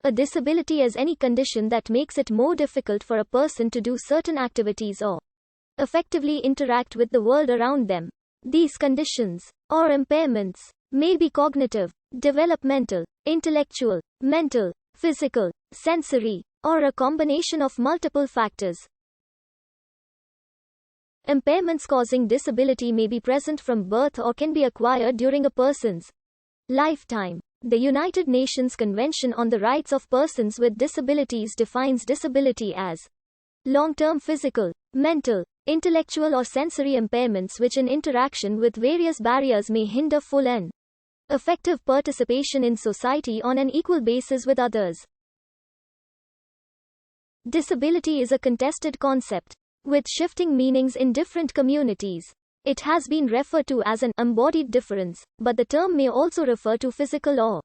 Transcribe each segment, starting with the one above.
A disability is any condition that makes it more difficult for a person to do certain activities or effectively interact with the world around them. These conditions, or impairments, may be cognitive, developmental, intellectual, mental, physical, sensory, or a combination of multiple factors. Impairments causing disability may be present from birth or can be acquired during a person's lifetime. The United Nations Convention on the Rights of Persons with Disabilities defines disability as long-term physical, mental, intellectual or sensory impairments which in interaction with various barriers may hinder full and effective participation in society on an equal basis with others. Disability is a contested concept, with shifting meanings in different communities. It has been referred to as an embodied difference, but the term may also refer to physical or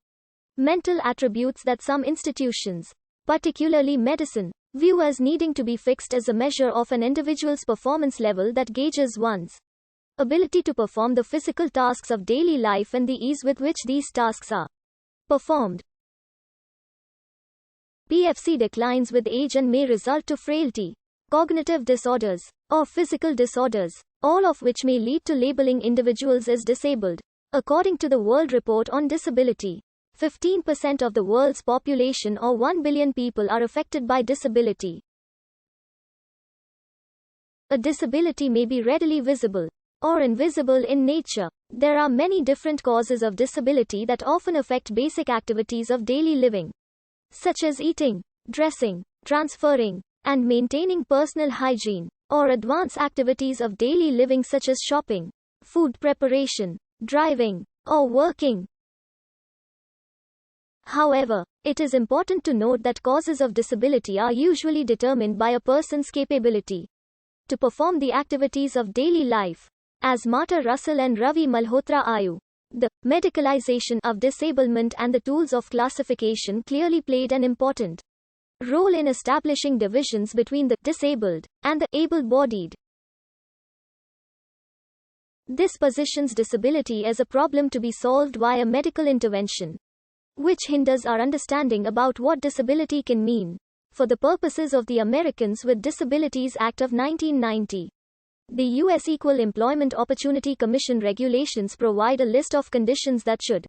mental attributes that some institutions, particularly medicine, view as needing to be fixed as a measure of an individual's performance level that gauges one's ability to perform the physical tasks of daily life and the ease with which these tasks are performed. PFC declines with age and may result to frailty, cognitive disorders, or physical disorders, all of which may lead to labeling individuals as disabled. According to the World Report on Disability, 15% of the world's population or 1 billion people are affected by disability. A disability may be readily visible or invisible in nature. There are many different causes of disability that often affect basic activities of daily living, such as eating, dressing, transferring, and maintaining personal hygiene, or advanced activities of daily living such as shopping, food preparation, driving, or working. However, it is important to note that causes of disability are usually determined by a person's capability to perform the activities of daily life. As Marta Russell and Ravi Malhotra argue, the medicalization of disablement and the tools of classification clearly played an important role in establishing divisions between the disabled and the able-bodied. This positions disability as a problem to be solved via medical intervention, which hinders our understanding about what disability can mean. For the purposes of the Americans with Disabilities Act of 1990, the U.S. Equal Employment Opportunity Commission regulations provide a list of conditions that should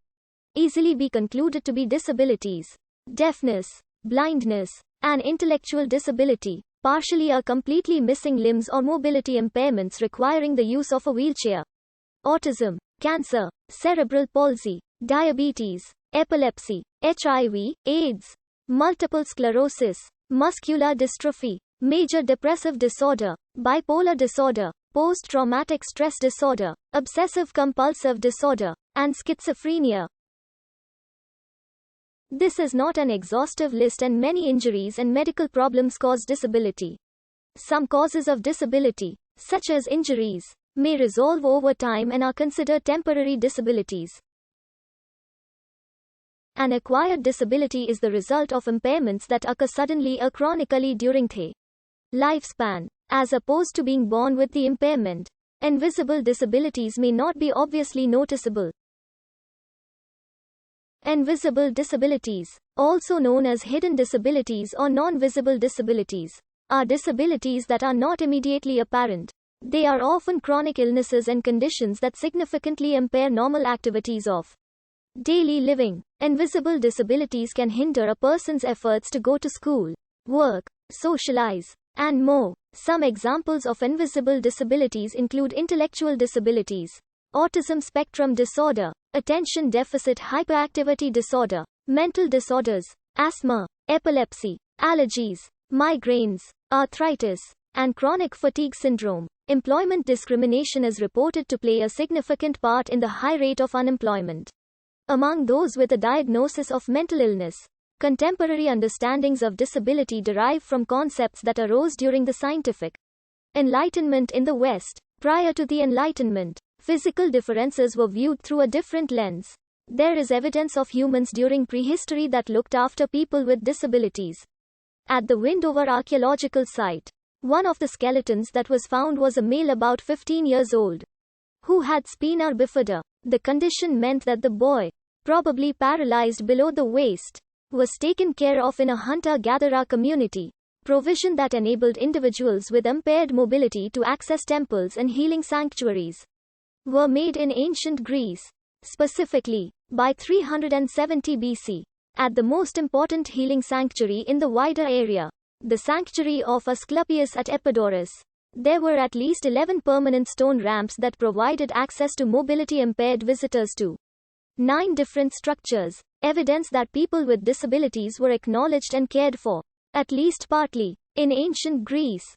easily be concluded to be disabilities: deafness, blindness, and intellectual disability, partially or completely missing limbs or mobility impairments requiring the use of a wheelchair, autism, cancer, cerebral palsy, diabetes, epilepsy, HIV, AIDS, multiple sclerosis, muscular dystrophy, major depressive disorder, bipolar disorder, post-traumatic stress disorder, obsessive-compulsive disorder, and schizophrenia. This is not an exhaustive list, and many injuries and medical problems cause disability. Some causes of disability, such as injuries, may resolve over time and are considered temporary disabilities. An acquired disability is the result of impairments that occur suddenly or chronically during the lifespan, as opposed to being born with the impairment. Invisible disabilities may not be obviously noticeable. Invisible disabilities, also known as hidden disabilities or non-visible disabilities, are disabilities that are not immediately apparent. They are often chronic illnesses and conditions that significantly impair normal activities of daily living. Invisible disabilities can hinder a person's efforts to go to school, work, socialize, and more. Some examples of invisible disabilities include intellectual disabilities, autism spectrum disorder, attention deficit hyperactivity disorder, mental disorders, asthma, epilepsy, allergies, migraines, arthritis, and chronic fatigue syndrome. Employment discrimination is reported to play a significant part in the high rate of unemployment among those with a diagnosis of mental illness. Contemporary understandings of disability derive from concepts that arose during the scientific Enlightenment in the West. Prior to the Enlightenment, physical differences were viewed through a different lens. There is evidence of humans during prehistory that looked after people with disabilities. At the Windover archaeological site, one of the skeletons that was found was a male about 15 years old, who had spina bifida. The condition meant that the boy, probably paralyzed below the waist, was taken care of in a hunter-gatherer community. Provision that enabled individuals with impaired mobility to access temples and healing sanctuaries were made in ancient Greece. Specifically, by 370 BC, at the most important healing sanctuary in the wider area, the sanctuary of Asclepius at Epidaurus, there were at least 11 permanent stone ramps that provided access to mobility-impaired visitors to 9 different structures, evidence that people with disabilities were acknowledged and cared for, at least partly. In ancient Greece,